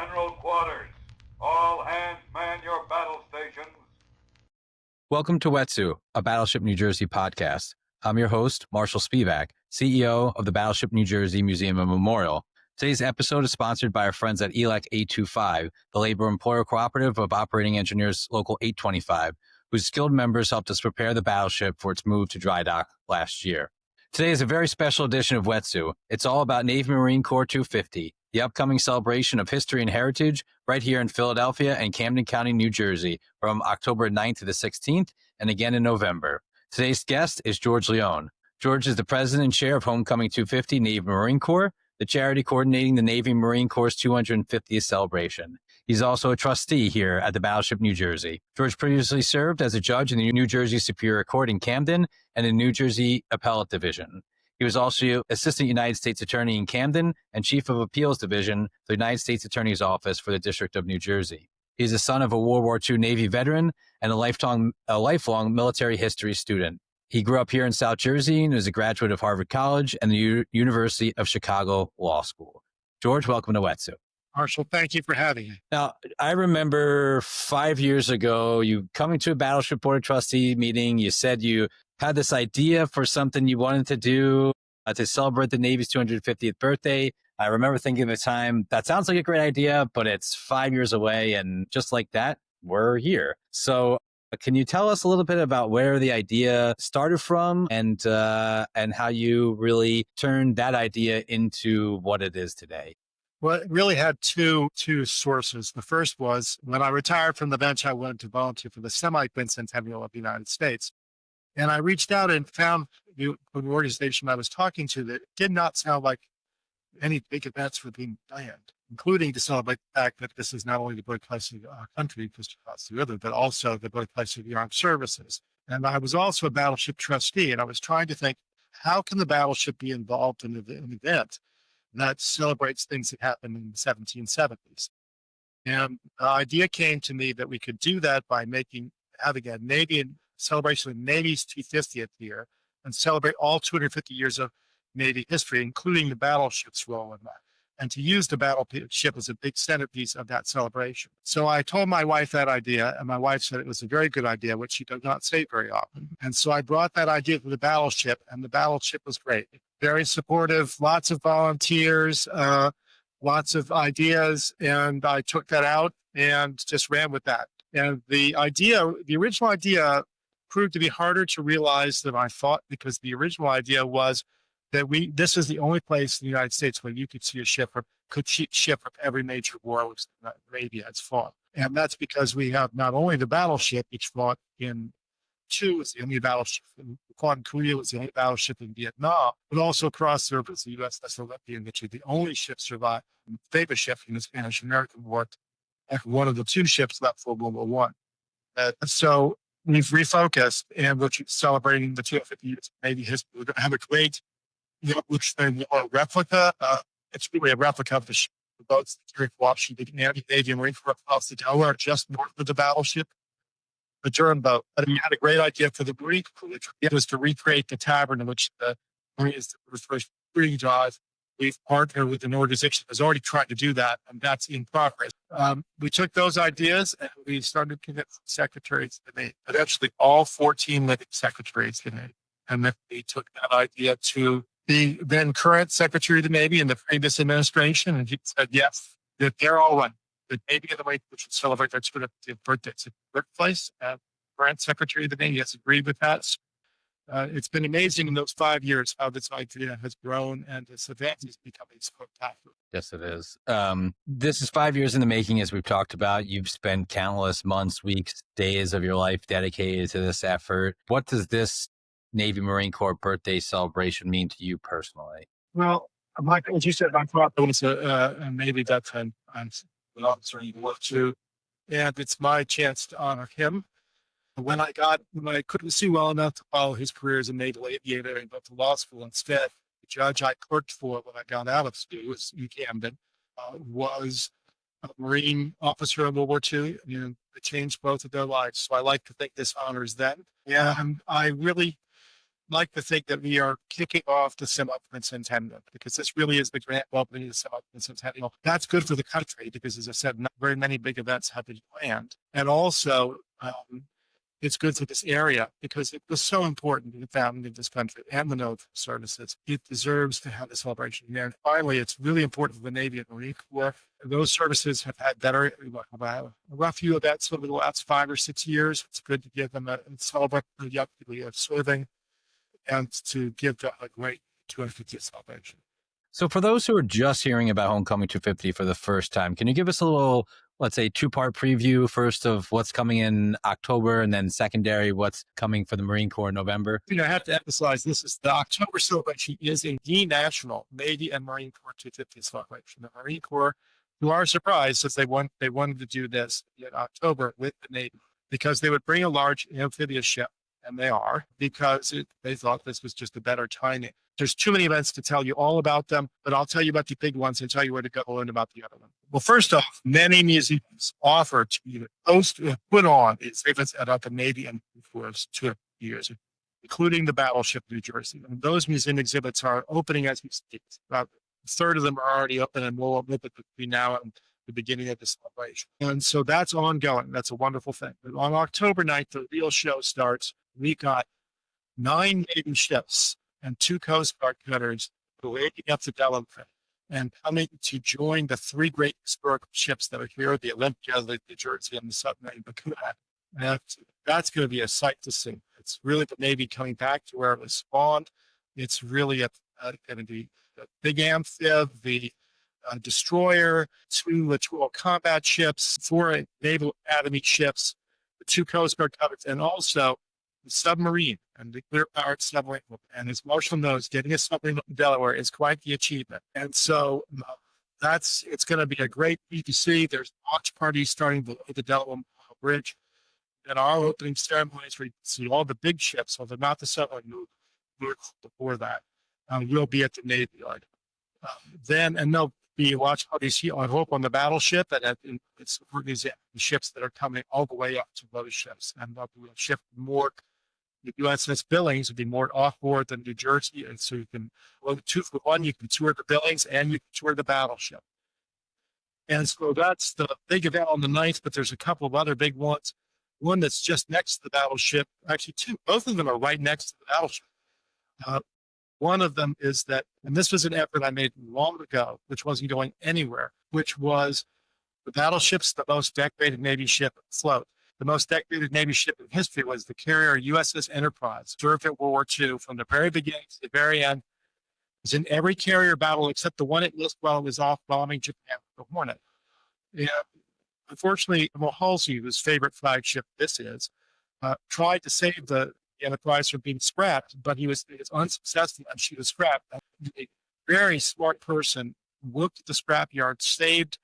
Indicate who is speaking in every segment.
Speaker 1: General quarters. All hands man your battle stations.
Speaker 2: Welcome to WETSU, a Battleship New Jersey podcast. I'm your host, Marshall Spevak, CEO of the Battleship New Jersey Museum and Memorial. Today's episode is sponsored by our friends at ELEC 825, the Labor Employer Cooperative of Operating Engineers Local 825, whose skilled members helped us prepare the battleship for its move to dry dock last year. Today is a very special edition of WETSU. It's all about Navy Marine Corps 250, the upcoming celebration of history and heritage right here in Philadelphia and Camden County, New Jersey, from October 9th to the 16th and again in November. Today's guest is George Leone. George is the president and chair of Homecoming250 Navy Marine Corps, the charity coordinating the Navy Marine Corps' 250th celebration. He's also a trustee here at the Battleship New Jersey. George previously served as a judge in the New Jersey Superior Court in Camden and the New Jersey Appellate Division. He was also Assistant United States Attorney in Camden and Chief of Appeals Division, the United States Attorney's Office for the District of New Jersey. He's the son of a World War II Navy veteran and a lifelong military history student. He grew up here in South Jersey and is a graduate of Harvard College and the University of Chicago Law School. George, welcome to WETSU.
Speaker 3: Marshall, thank you for having me.
Speaker 2: Now, I remember 5 years ago, you coming to a Battleship Board of Trustee meeting. You said you had this idea for something you wanted to do to celebrate the Navy's 250th birthday. I remember thinking at the time, that sounds like a great idea, but it's 5 years away. And just like that, we're here. So can you tell us a little bit about where the idea started from and how you really turned that idea into what it is today?
Speaker 3: Well, it really had two sources. The first was when I retired from the bench, I wanted to volunteer for the semi-quincentennial of the United States. And I reached out and found the organization I was talking to that did not sound like any big events were being planned, including to celebrate the fact that this is not only the birthplace of our country, but also the birthplace of the armed services. And I was also a battleship trustee, and I was trying to think, how can the battleship be involved in an event that celebrates things that happened in the 1770s? And the idea came to me that we could do that by having a Navy and celebration of the Navy's 250th year and celebrate all 250 years of Navy history, including the battleship's role in that, and to use the battleship as a big centerpiece of that celebration. So I told my wife that idea, and my wife said it was a very good idea, which she does not say very often. And so I brought that idea to the battleship, and the battleship was great. Very supportive, lots of volunteers, lots of ideas, and I took that out and just ran with that. And the original idea proved to be harder to realize than I thought, because the original idea was that this is the only place in the United States where you could see a ship from every major war which the Navy has fought. And that's because we have not only the battleship, which fought in was the only battleship in Korea, was the only battleship in Vietnam, but also across the USS Olympian, which is the only ship survived, famous ship in the Spanish-American War, and one of the two ships left for World War I. So we've refocused, and we're celebrating the 250 years of Navy history. We're going to have a great replica. It's really a replica of the boats that carry Washington Navy and Marine Corps across the Delaware, just north of the battleship. The Durham boat. But we had a great idea for the Marine Corps. It was to recreate the tavern in which the Marines were first free drive. We've partnered with an organization that's already tried to do that, and that's in progress. We took those ideas and we started convincing secretaries to Navy. Eventually, all 14 living secretaries to Navy. And then we took that idea to the then current Secretary of the Navy in the previous administration, and he said yes, that they're all right. The Navy and the Marine Corps should celebrate their 250th birthday. It's a birthplace, and the current Secretary of the Navy has agreed with that. It's been amazing in those 5 years how this idea has grown, and this event is becoming spectacular.
Speaker 2: Yes, it is. This is 5 years in the making, as we've talked about. You've spent countless months, weeks, days of your life dedicated to this effort. What does this Navy Marine Corps birthday celebration mean to you personally?
Speaker 3: Well, like as you said, my father was a Navy veteran. I'm an officer in World War II, and it's my chance to honor him. When I couldn't see well enough to follow his career as a naval aviator and went to law school instead, the judge I clerked for when I got out of school was in Camden, was a Marine officer in World War II. It changed both of their lives. So I like to think this honors them. And I really like to think that we are kicking off the semi-quincentennial because this really is the grand opening of the semi-quincentennial. That's good for the country because, as I said, not very many big events have been planned. And also, it's good for this area because it was so important to the founding of this country and the military services. It deserves to have a celebration here. And finally, it's really important for the Navy and Marine Corps. Those services have had a rough few events over the last 5 or 6 years. It's good to give them a celebrate the young people of serving and to give them a great 250th celebration.
Speaker 2: So for those who are just hearing about Homecoming 250 for the first time, can you give us a little, let's say, 2-part preview, first of what's coming in October and then secondary, what's coming for the Marine Corps in November?
Speaker 3: I have to emphasize this is the October celebration is a national Navy and Marine Corps 250th celebration. The Marine Corps, to our surprise, says they wanted to do this in October with the Navy because they would bring a large amphibious ship, and they are, because they thought this was just a better timing. There's too many events to tell you all about them, but I'll tell you about the big ones and tell you where to go learn about the other one. Well, first off, many museums offer to either put on exhibits at the Navy and for 2 years, including the Battleship New Jersey. And those museum exhibits are opening as we speak. About a third of them are already open and will open between now and the beginning of the celebration. And so that's ongoing. That's a wonderful thing. But on October 9th, the real show starts. We got 9 Navy ships and 2 Coast Guard cutters waiting up the Delaware and coming to join the 3 great historical ships that are here, the Olympia, the New Jersey, and the submarine Bakuna. And that's going to be a sight to see. It's really the Navy coming back to where it was spawned. It's really going to be the big amphib, the destroyer, 2 littoral combat ships, 4 Naval Academy ships, the 2 Coast Guard cutters, and also the submarine and the clear-powered submarine. And as Marshall knows, getting a submarine in Delaware is quite the achievement. And so it's going to be a great BBC. There's launch parties starting below the Delaware Bridge. And our opening ceremonies where you see all the big ships, although not the submarine before that, will be at the Navy Yard. There'll be watch parties here, I hope, on the battleship and it's the ships that are coming all the way up to those ships. And there'll be a ship more. The USS Billings would be more off-board than New Jersey. And so you can, 2 for 1, you can tour the Billings and you can tour the battleship. And so that's the big event on the 9th, but there's a couple of other big ones. One that's just next to the battleship, actually 2, both of them are right next to the battleship. One of them is that, and this was an effort I made long ago, which wasn't going anywhere, which was the battleship's the most decorated Navy ship afloat. The most decorated Navy ship in history was the carrier USS Enterprise, served in World War II from the very beginning to the very end. It was in every carrier battle except the one it missed while it was off bombing Japan, the Hornet. And unfortunately, Halsey, whose favorite flagship this is, tried to save the Enterprise from being scrapped, but he was unsuccessful and she was scrapped. A very smart person looked at the scrapyard, saved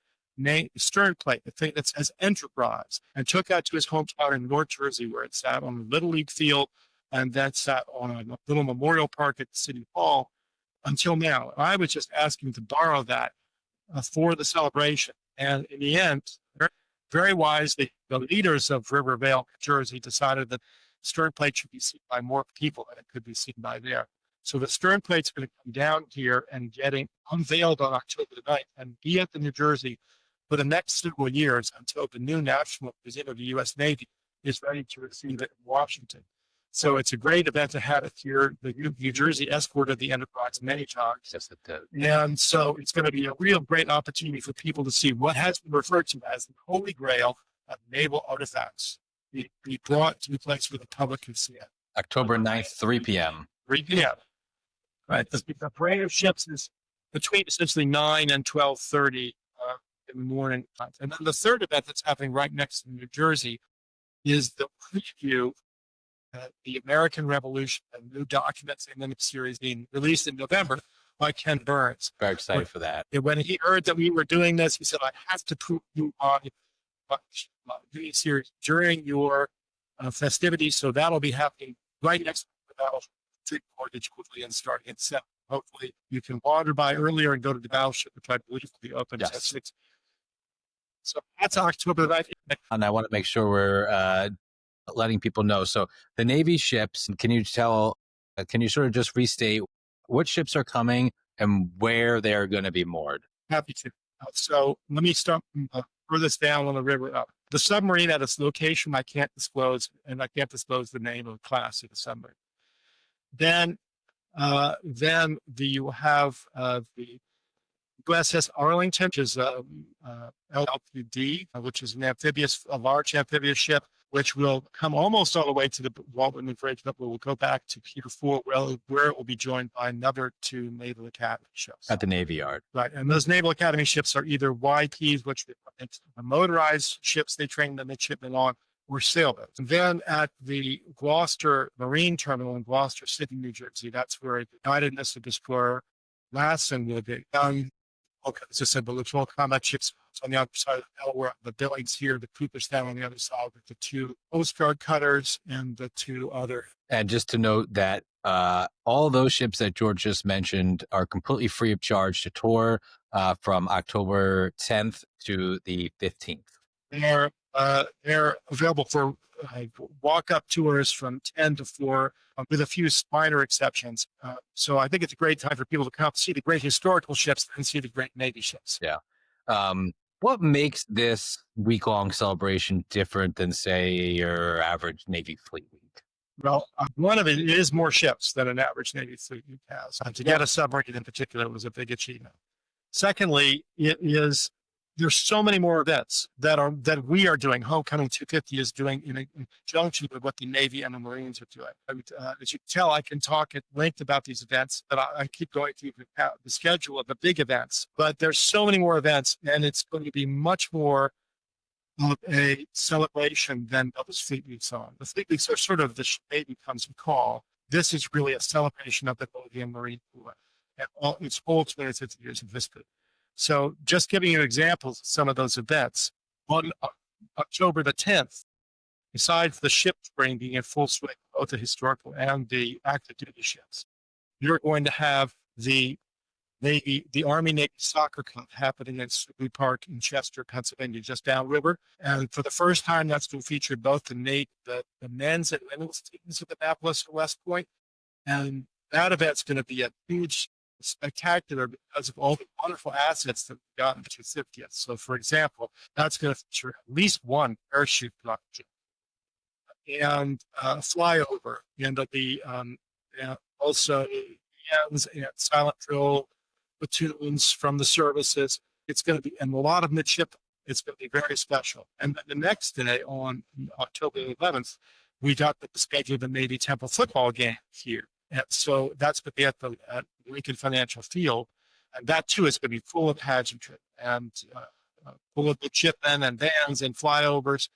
Speaker 3: stern plate, the thing that says Enterprise, and took that to his hometown in North Jersey, where it sat on a Little League field and then sat on a little memorial park at City Hall until now. I was just asking to borrow that for the celebration. And in the end, very wisely, the leaders of Rivervale, Jersey, decided that stern plate should be seen by more people than it could be seen by there. So the stern plate's going to come down here and getting unveiled on October the 9th and be at the New Jersey for the next several years until the new National Museum of the U.S. Navy is ready to receive it in Washington. So it's a great event to have it here. The New Jersey escorted the Enterprise many times.
Speaker 2: Yes, it did.
Speaker 3: And so it's going to be a real great opportunity for people to see what has been referred to as the Holy Grail of naval artifacts be brought to a place where the public can see it.
Speaker 2: October 9th, 3 p.m.
Speaker 3: 3 p.m. Right. The parade of ships is between essentially 9 and 12:30 in the morning. And then the third event that's happening right next to New Jersey is the preview the American Revolution and new documents in the series being released in November by Ken Burns.
Speaker 2: Very excited for that.
Speaker 3: When he heard that we were doing this, he said, I have to prove you on the series during your festivities. So that'll be happening right next to the Battleship Mortgage quickly and starting at 7. Hopefully you can wander by earlier and go to the Battleship, which I believe will be open at 6. So that's October 9th.
Speaker 2: And I want to make sure we're letting people know. So the Navy ships, can you tell Can you sort of just restate what ships are coming and where they're going to be moored?
Speaker 3: Happy to. So let me start furthest down on the river up. The submarine at its location, I can't disclose, and I can't disclose the name of the class of the submarine. Then you have the USS Arlington, which is LLPD, which is a large amphibious ship, which will come almost all the way to the Walton Bridge, but will go back to Pier 4, where it will be joined by another 2 Naval Academy ships.
Speaker 2: At the Navy Yard.
Speaker 3: Right. And those Naval Academy ships are either YPs, which are motorized ships they train the midshipmen on, or sailboats. And then at the Gloucester Marine Terminal in Gloucester City, New Jersey, that's where the Guided Missile Destroyer Lassen will be. Okay, as I said, but the 12 combat ships on the other side of the Delaware, the Billings here, the Cooperstown on the other side, with the 2 Coast Guard cutters and the 2 other.
Speaker 2: And just to note that all those ships that George just mentioned are completely free of charge to tour from October 10th to the 15th.
Speaker 3: They're available for walk-up tours from 10 to 4 with a few minor exceptions. So I think it's a great time for people to come see the great historical ships and see the great Navy ships.
Speaker 2: Yeah. What makes this week-long celebration different than, say, your average Navy Fleet Week?
Speaker 3: Well, one of it is more ships than an average Navy Fleet Week has. To get a submarine in particular was a big achievement. Secondly, there's so many more events that we are doing. Homecoming250 is doing in conjunction with what the Navy and the Marines are doing. As you can tell, I can talk at length about these events, but I keep going through the schedule of the big events. But there's so many more events, and it's going to be much more of a celebration than those Fleet Weeks on. The Fleet Weeks are sort of the Navy comes and call. This is really a celebration of the Navy and Marine Corps and all its whole 250 years of history. So just giving you examples of some of those events, on October the 10th, besides the ship training being in full swing, both the historical and the active duty ships, you're going to have the Army Navy Soccer Club happening at Sibley Park in Chester, Pennsylvania, just downriver. And for the first time, that's going to feature both the men's and women's teams of Annapolis and West Point. And that event's going to be a huge, spectacular because of all the wonderful assets that we've got in the 250th. So, for example, that's going to feature at least one parachute production and flyover, and there'll be also and silent drill platoons from the services. It's going to be, and a lot of midship. It's going to be very special. And then the next day, on October 11th, we got the schedule of the Navy Temple football game here. And so that's going to be at Lincoln Financial Field. And that, too, is going to be full of pageantry and full of midshipmen and vans and flyovers.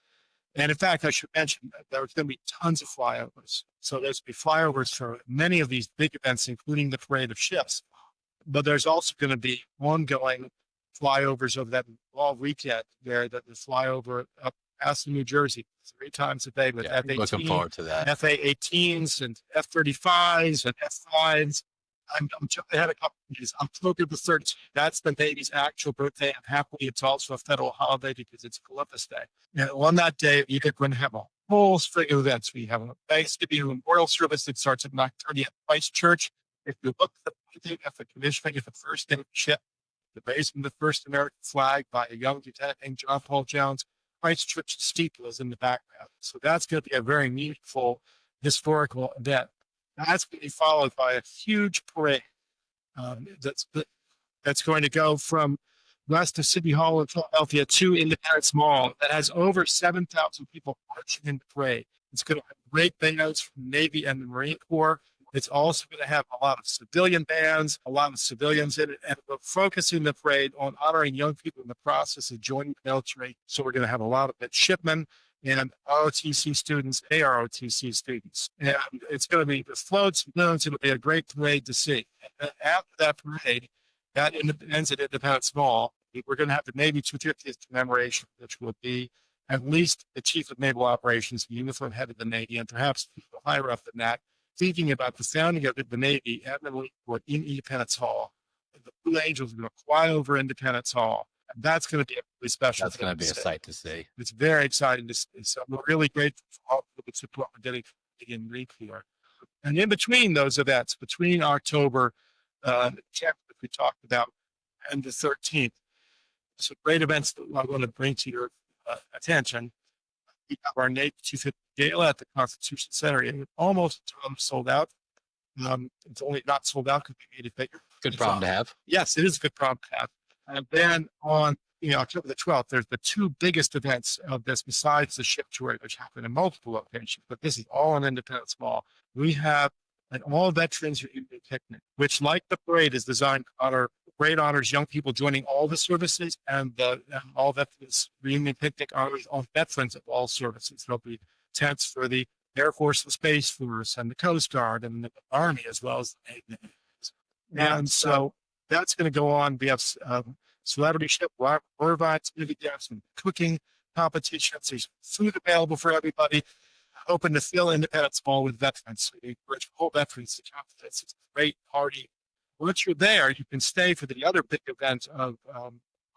Speaker 3: And in fact, I should mention that there's going to be tons of flyovers. So there's going to be flyovers for many of these big events, including the parade of ships. But there's also going to be ongoing flyovers of that all weekend there, that the flyover up past New Jersey 3 times a day with F-18.
Speaker 2: Looking forward to that.
Speaker 3: F-A-18s and F-35s and F-5s. I'm jumping ahead a couple of days. October the 13th. That's the Navy's actual birthday. And happily, it's also a federal holiday because it's Columbus Day. And on that day, you're going to have a whole string of events. We have a Thanksgiving memorial service that starts at 9:30 at Christ Church. If you look at the commissioning of the first Navy ship, the raising of the first American flag by a young lieutenant named John Paul Jones, Christ Church steeple is in the background. So that's going to be a very meaningful historical event. That's going to be followed by a huge parade that's going to go from west of City Hall in Philadelphia to Independence Mall that has over 7,000 people marching in the parade. It's going to have great bands from the Navy and the Marine Corps. It's also going to have a lot of civilian bands, a lot of civilians in it, and we're focusing the parade on honoring young people in the process of joining the military. So we're going to have a lot of midshipmen and ROTC students, AROTC students. And it's going to be the floats, balloons. It'll be a great parade to see. And after that parade, that ends at Independence Mall. We're going to have the Navy 250th commemoration, which will be at least the Chief of Naval Operations, the uniform head of the Navy, and perhaps people higher up than that, thinking about the founding of the Navy and the Marine Corps in Independence Hall. The Blue Angels are going to fly over Independence Hall. And that's going to be a really special.
Speaker 2: That's going to be a sight to see.
Speaker 3: It's very exciting to see. So we're really grateful for all the support we're getting in Marine Corps. And in between those events, between October 10th that we talked about and the 13th, some great events that I want to bring to your attention. We have our Navy 250 Gala at the Constitution Center, and almost sold out. It's only not sold out because we made it bigger.
Speaker 2: Good problem to have.
Speaker 3: Yes, it is a good problem to have. And then on October the 12th, there's the two biggest events of this besides the ship tour, which happen in multiple locations, but this is all in Independence Mall. We have an all veterans reunion picnic, which, like the parade, is designed to honor parade honors young people joining all the services, and the all veterans reunion picnic honors all veterans of all services. There'll be tents for the Air Force, the Space Force, and the Coast Guard, and the Army, as well as the Navy. And so that's going to go on. We have celebrity ship Irvine's movie dance and cooking competitions. There's food available for everybody. Open to fill Independence Mall with veterans. So we encourage all veterans to come to this. It's a great party. Once you're there, you can stay for the other big event of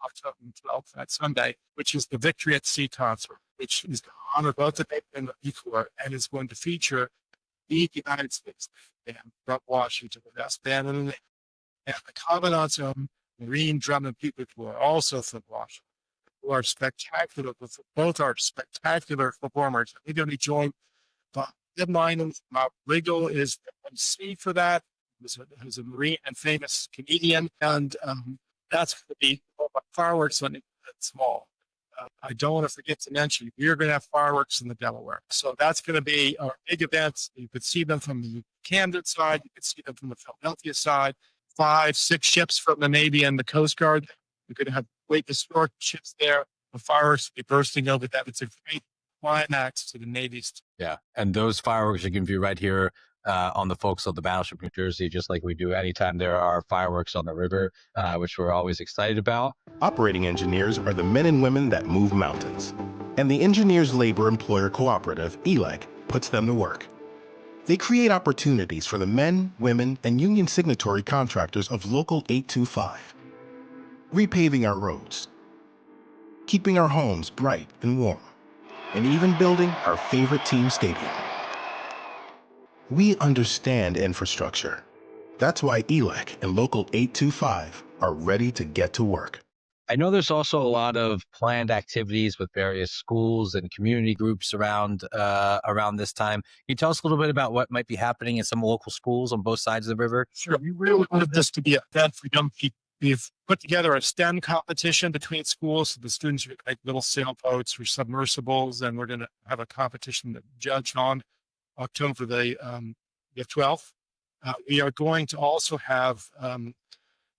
Speaker 3: October 12th, that Sunday, which is the Victory at Sea concert, which is to honor both the Navy and the Peace Corps, and is going to feature the United States band from Washington, the best band in the Navy, and the Commandant's own Marine Drum and Bugle Corps, also from Washington, who are spectacular. Both are spectacular performers. They're going to be joined by Jim Lynam. Riggle is the MC for that. Who's a Marine and famous comedian, and that's going to be fireworks on Independence Mall. I don't want to forget to mention, we're going to have fireworks in the Delaware. So that's going to be our big events. You could see them from the Camden side. You could see them from the Philadelphia side. 5, 6 ships from the Navy and the Coast Guard. We're going to have great historic ships there. The fireworks will be bursting over that. It's a great climax to the Navy's.
Speaker 2: Yeah. And those fireworks you can view right here on the folks of the Battleship New Jersey, just like we do anytime there are fireworks on the river, which we're always excited about.
Speaker 4: Operating engineers are the men and women that move mountains. And the Engineers Labor Employer Cooperative, ELEC, puts them to work. They create opportunities for the men, women, and union signatory contractors of Local 825. Repaving our roads, keeping our homes bright and warm, and even building our favorite team stadium. We understand infrastructure. That's why ELEC and Local 825 are ready to get to work.
Speaker 2: I know there's also a lot of planned activities with various schools and community groups around this time. Can you tell us a little bit about what might be happening in some local schools on both sides of the river?
Speaker 3: Sure. We really wanted this to be an event for young people. We've put together a STEM competition between schools. So the students make little sailboats or submersibles, and we're going to have a competition to judge on October the 12th. We are going to also have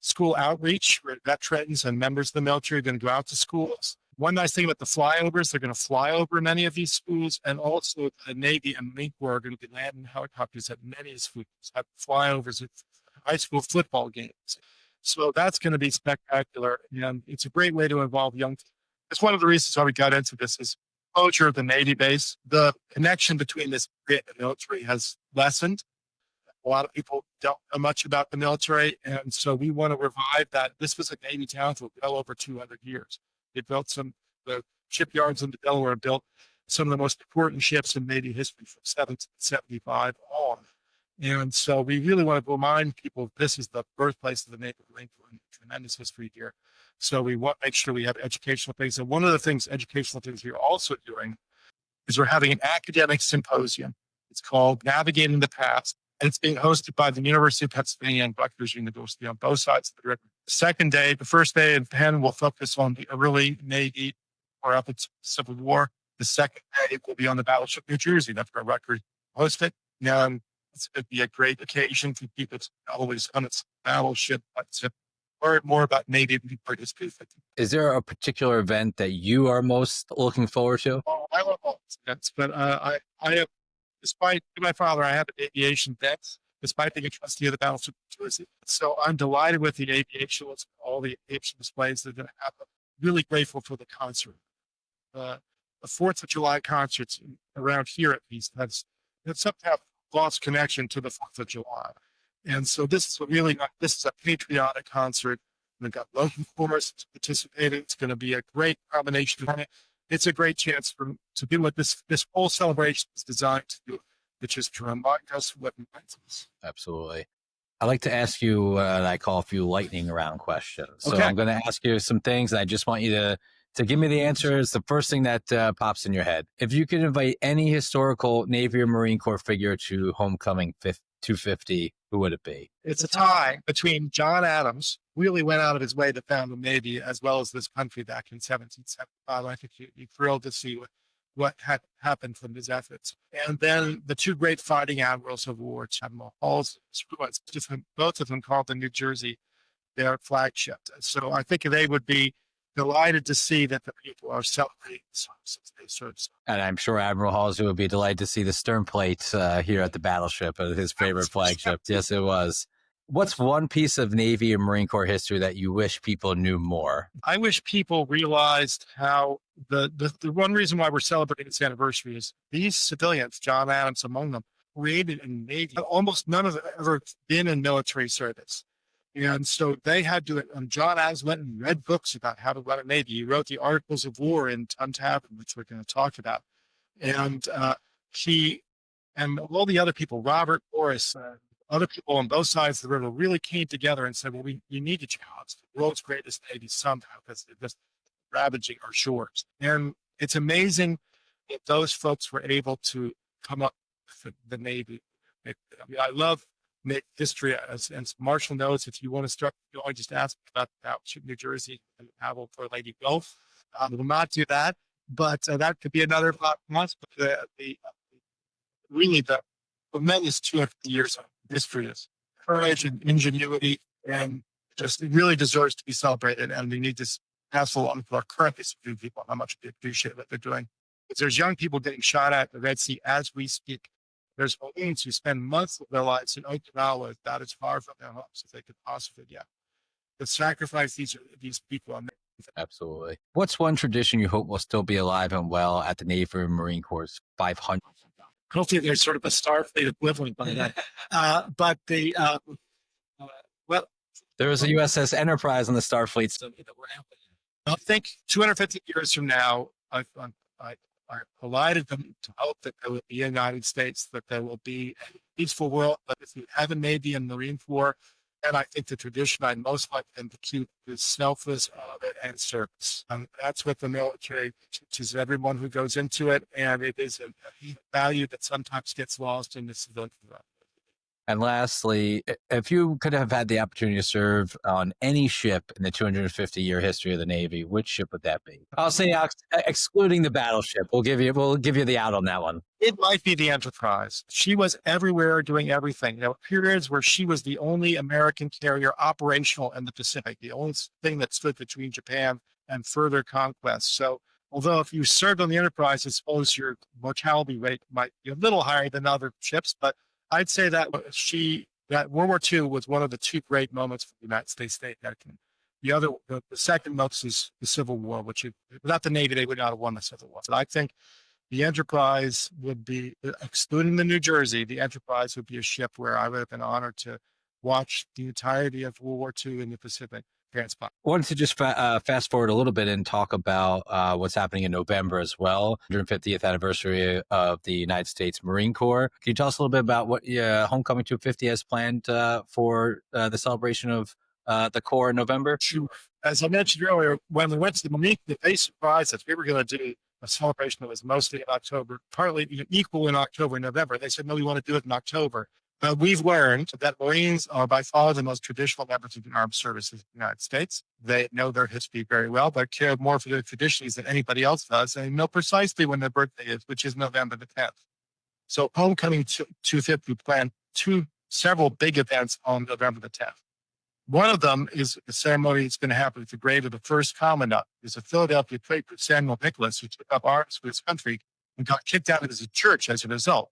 Speaker 3: school outreach where veterans and members of the military are going to go out to schools. One nice thing about the flyovers, they're going to fly over many of these schools, and also the Navy and Marine Corps are going to be landing helicopters at many schools, have flyovers at high school football games. So that's going to be spectacular, and it's a great way to involve young people. It's one of the reasons why we got into this is closure of the Navy base. The connection between this and the military has lessened. A lot of people don't know much about the military, and so we want to revive that. This was a Navy town for well over 200 years. It built the shipyards in the Delaware built some of the most important ships in Navy history from 1775 on. And so we really want to remind people this is the birthplace of the Navy. Tremendous history here. So we want to make sure we have educational things. And one of the things, educational things we're also doing is we're having an academic symposium. It's called Navigating the Past. And it's being hosted by the University of Pennsylvania and Rutgers University on both sides of the river. The first day in Penn will focus on the early Navy or up until Civil War. The second day will be on the Battleship New Jersey. That's where Rutgers host it. And it's going to be a great occasion for people to always on its battleship, but to learn more about Navy participation.
Speaker 2: Is there a particular event that you are most looking forward to?
Speaker 3: Oh, I love all events, but I have, despite my father, I have an aviation vet, despite being a trustee of the Battleship New Jersey. So I'm delighted with the aviation, all the aviation displays that are going to happen. Really grateful for the concert. The 4th of July concerts around here, at least, that's somehow lost connection to the 4th of July. And so this is a patriotic concert. We've got local performers participating. It's going to be a great combination. It's a great chance to do what this whole celebration is designed to do, which is to remind us what unites us.
Speaker 2: Absolutely. I like to ask you what I call a few lightning round questions. So
Speaker 3: Okay.
Speaker 2: I'm going to ask you some things. And I just want you to give me the answers. The first thing that pops in your head. If you could invite any historical Navy or Marine Corps figure to Homecoming 250, who would it be?
Speaker 3: It's a tie between John Adams, really went out of his way to found the Navy, as well as this country back in 1775. I think you're thrilled to see what had happened from his efforts. And then the two great fighting admirals of war, Admiral Halsey, both of them called the New Jersey their flagship. So I think they would be delighted to see that the people are celebrating since they served.
Speaker 2: And I'm sure Admiral Halsey would be delighted to see the stern plate here at the Battleship, his favorite flagship. Yes, it was. What's one piece of Navy or Marine Corps history that you wish people knew more?
Speaker 3: I wish people realized how the one reason why we're celebrating this anniversary is these civilians, John Adams among them, created a Navy. Almost none of them ever been in military service. And so they had to, John Adams went and read books about how to run a Navy. He wrote the Articles of War in Untapped, which we're going to talk about. And he and all the other people, Robert Morris, other people on both sides of the river really came together and said, well, we need to challenge the world's greatest Navy somehow because they're just ravaging our shores. And it's amazing that those folks were able to come up with the Navy. I love history, as Marshall knows. If you want to start, you always just ask about Battleship New Jersey and Naval for Lady Gulf. We'll not do that, but that could be another podcast. But really the tremendous 200 years of history is courage and ingenuity, and just it really deserves to be celebrated. And we need to pass along to our currently subdued people how much we appreciate what they're doing. Because there's young people getting shot at the Red Sea as we speak. There's Marines who spend months of their lives in Okinawa, about as far from their homes as they could possibly get. The sacrifice these people are making.
Speaker 2: Absolutely. What's one tradition you hope will still be alive and well at the Navy and Marine Corps 500?
Speaker 3: Hopefully there's sort of a Starfleet equivalent by that. But
Speaker 2: there was a USS Enterprise on the Starfleet.
Speaker 3: So I think 250 years from now, I delighted them to hope that there will be a United States, that there will be a peaceful world, but if you have a Navy and Marine Corps, and I think the tradition I'd most like them to keep is selfless and service. That's what the military teaches everyone who goes into it, and it is a value that sometimes gets lost in the civilian environment.
Speaker 2: And lastly, if you could have had the opportunity to serve on any ship in the 250-year history of the Navy, which ship would that be? I'll say excluding the Battleship. We'll give you the out on that one.
Speaker 3: It might be the Enterprise. She was everywhere doing everything. There were periods where she was the only American carrier operational in the Pacific, the only thing that stood between Japan and further conquest. So although if you served on the Enterprise, I suppose your mortality rate might be a little higher than other ships, but I'd say that World War II was one of the two great moments for the United States Navy. The second most is the Civil War, which without the Navy, they would not have won the Civil War. But I think the Enterprise would be, excluding the New Jersey, the Enterprise would be a ship where I would have been honored to watch the entirety of World War II in the Pacific transport.
Speaker 2: I wanted to just fast forward a little bit and talk about what's happening in November as well, 150th anniversary of the United States Marine Corps. Can you tell us a little bit about what Homecoming250 has planned for the celebration of the Corps in November?
Speaker 3: Sure. As I mentioned earlier, when we went to the Marine, they surprised us. We were going to do a celebration that was mostly in October, partly equal in October and November. They said, no, we want to do it in October. But we've learned that Marines are by far the most traditional members of the armed services of the United States. They know their history very well, but care more for their traditions than anybody else does. And know precisely when their birthday is, which is November the 10th. So Homecoming 250 planned several big events on November the 10th. One of them is a ceremony that's going to happen at the grave of the first commandant. There's a Philadelphia Quaker, Samuel Nicholas, who took up arms for his country and got kicked out of his church as a result.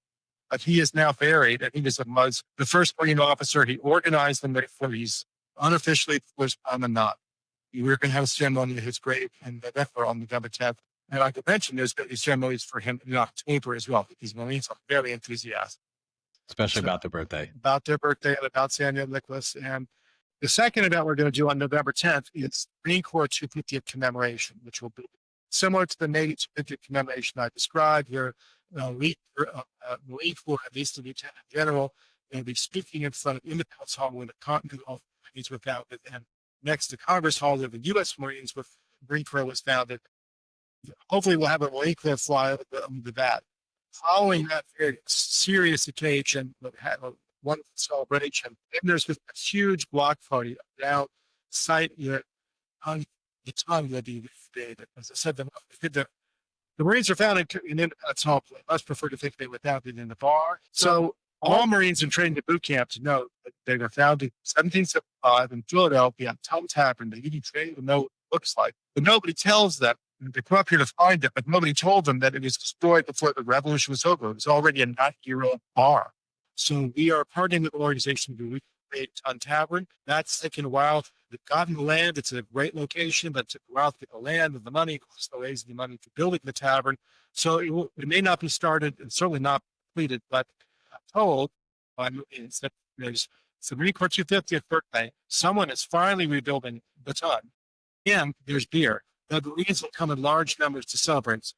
Speaker 3: But he is now buried, and he was the first Marine officer. He organized them before he's unofficially the first commandant. We're going to have a ceremony at his grave in November on November 10th. And I could mention there's going to be ceremonies for him in October as well. These Marines are very enthusiastic.
Speaker 2: Especially about their birthday.
Speaker 3: About their birthday and about Samuel Nicholas. And the second event we're going to do on November 10th is Marine Corps 250th commemoration, which will be similar to the Navy 250th commemoration I described. Here Marine Corps, at least the Lieutenant General, will be speaking in front of Independence Hall when the Continental Marines were founded, and next to Congress Hall, where the U.S. Marine Corps was founded. Hopefully, we'll have a Marine Corps fly over that. Following that very serious occasion, we had a wonderful celebration. And there's this huge block party around site here on the time that as I said, the Marines are founded in Independence Hall. I must prefer to think they were founded in the bar. So all Marines in training to boot camp to know that they were founded in 1775 in Philadelphia, Tom Tavern. They even trained to know what it looks like. But nobody tells them. They come up here to find it, but nobody told them that it was destroyed before the revolution was over. It was already a 9-year-old bar. So we are partnering with an organization to recreate Tom Tavern. That's taken a while. They've gotten the land. It's a great location, but it took a while to get the land and the money. It cost the raise the money for building the tavern. So it may not be started and certainly not completed, but I'm told it's the Marine Corps 250th birthday. Someone is finally rebuilding the ton. And there's beer. The Marines will come in large numbers to celebrate.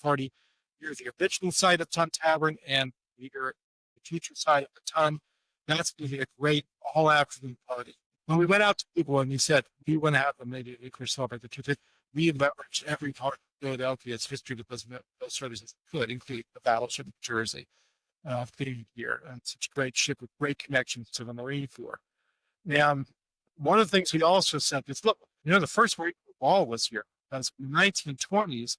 Speaker 3: Party. You're the original site of Ton Tavern and you're the future site of the Ton. That's going to be a great all-afternoon party. When we went out to people and we said, we want to have them maybe we could celebrate the 250th, we leveraged every part of Philadelphia's history with those services could, include the Battleship New Jersey theme here. And such a great ship with great connections to the Marine Corps. And one of the things we also said is, look, the first Marine Ball was here. That's in the 1920s.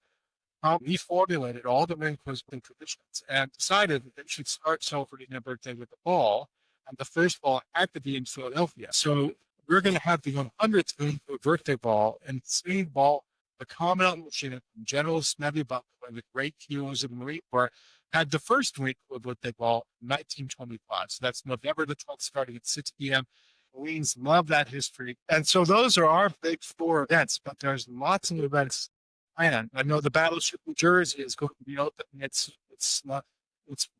Speaker 3: We formulated all the Marine Corps traditions and decided that they should start celebrating their birthday with a ball. And the first ball had to be in Philadelphia. So we're going to have the 100th Marine Corps birthday ball, and the same ball, the Commandant Lieutenant General Spevak, one of the great heroes of the Marine Corps, had the first Marine Corps birthday ball in 1925. So that's November the 12th, starting at 6 p.m. Marines love that history. And so those are our big 4 events, but there's lots of events planned. I know the Battleship New Jersey is going to be opening its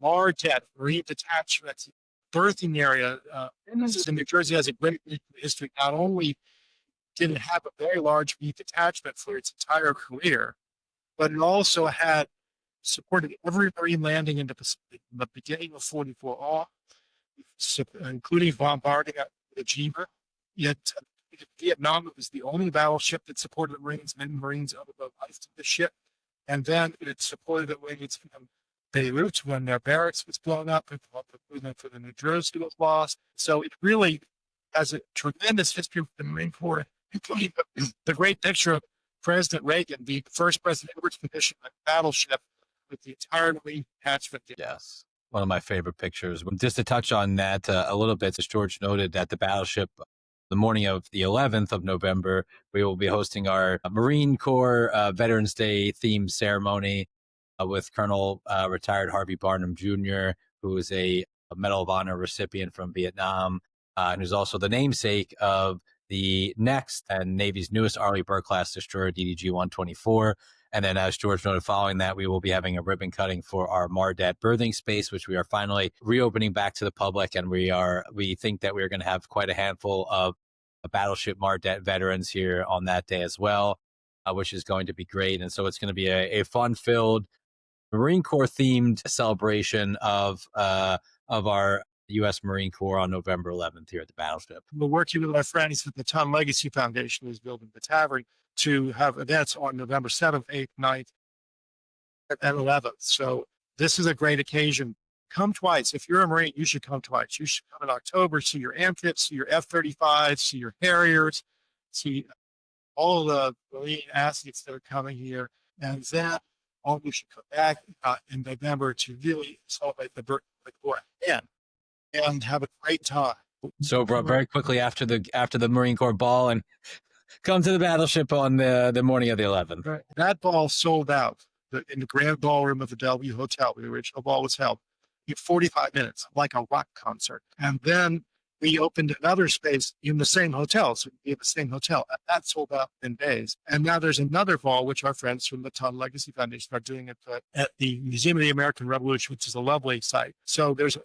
Speaker 3: Marquette Marine Detachment birthing area. In New Jersey has a great history. Not only did it have a very large Marine detachment for its entire career, but it also had supported every Marine landing in the Pacific from the beginning of 44 including bombarding the Jeeper. Yet Vietnam, it was the only battleship that supported the Marines, many Marines over the life of the ship. And then it supported the Marines from Beirut when their barracks was blown up, and for the New Jersey was lost. So it really has a tremendous history with the Marine Corps, including the great picture of President Reagan, the first president ever to commission a battleship with the entire Marine detachment.
Speaker 2: Yes. One of my favorite pictures. Just to touch on that a little bit, as George noted, that the battleship, the morning of the 11th of November, we will be hosting our Marine Corps Veterans Day themed ceremony with Colonel retired Harvey Barnum Jr., who is a Medal of Honor recipient from Vietnam, and who's also the namesake of the next and Navy's newest Arleigh Burke-class destroyer, DDG-124. And then, as George noted, following that, we will be having a ribbon cutting for our Mardet birthing space, which we are finally reopening back to the public. And we think that we're going to have quite a handful of Battleship Mardet veterans here on that day as well, which is going to be great. And so it's going to be a fun-filled Marine Corps themed celebration of our U.S. Marine Corps on November 11th here at the Battleship.
Speaker 3: We're working with our friends at the Tom Legacy Foundation, who's building the tavern, to have events on November 7th, 8th, 9th, and 11th. So this is a great occasion. Come twice. If you're a Marine, you should come twice. You should come in October, see your amphibs, see your F-35s, see your Harriers, see all the Marine assets that are coming here. And then all you should come back in November to really celebrate the birth of the Corps again and have a great time.
Speaker 2: So, bro, very quickly after the Marine Corps ball, and come to the Battleship on the morning of the 11th.
Speaker 3: Right. That ball sold out in the grand ballroom of the Bellevue Hotel, where the original ball was held, in 45 minutes, like a rock concert. And then we opened another space in the same hotel. So we have the same hotel. That sold out in days. And now there's another ball, which our friends from the Tom Legacy Foundation are doing at the Museum of the American Revolution, which is a lovely site. So there's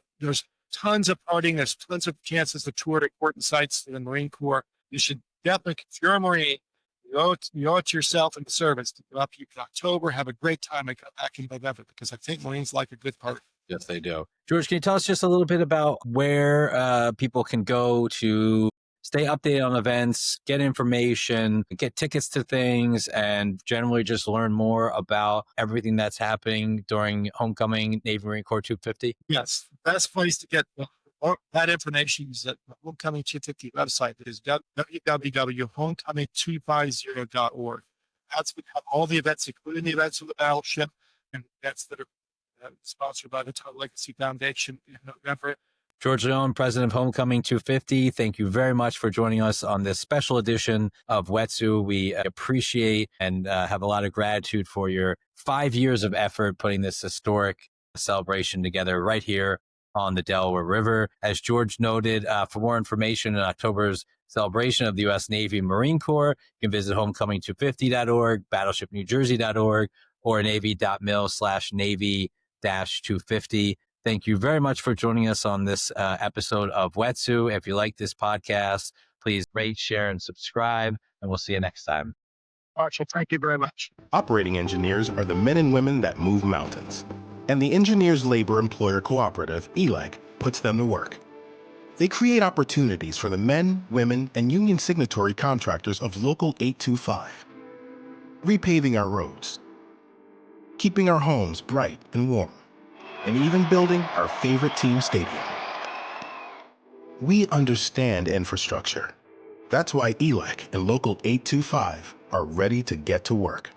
Speaker 3: tons of partying. There's tons of chances to tour important sites in the Marine Corps. You should definitely, if you're a Marine, You owe it to yourself and the service to go up in October, have a great time, and come back in November, because I think Marines like a good party.
Speaker 2: Yes, they do. George, can you tell us just a little bit about where people can go to stay updated on events, get information, get tickets to things, and generally just learn more about everything that's happening during Homecoming Navy Marine Corps 250?
Speaker 3: Yes, the best place to get that information is at the Homecoming250 website. It is www.homecoming250.org. That's we have all the events, including the events of the battleship and events that are sponsored by the Total Legacy Foundation in November.
Speaker 2: George Leone, president of Homecoming250, thank you very much for joining us on this special edition of WETSU. We appreciate and have a lot of gratitude for your 5 years of effort putting this historic celebration together right here on the Delaware River. As George noted, for more information on October's celebration of the U.S. Navy and Marine Corps, you can visit homecoming250.org, battleshipnewjersey.org, or navy.mil/Navy-250. Thank you very much for joining us on this episode of WETSU. If you like this podcast, please rate, share, and subscribe, and we'll see you next time.
Speaker 3: Marshall, thank you very much.
Speaker 4: Operating engineers are the men and women that move mountains. And the Engineers Labor Employer Cooperative, ELEC, puts them to work. They create opportunities for the men, women, and union signatory contractors of Local 825. Repaving our roads, keeping our homes bright and warm, and even building our favorite team stadium. We understand infrastructure. That's why ELEC and Local 825 are ready to get to work.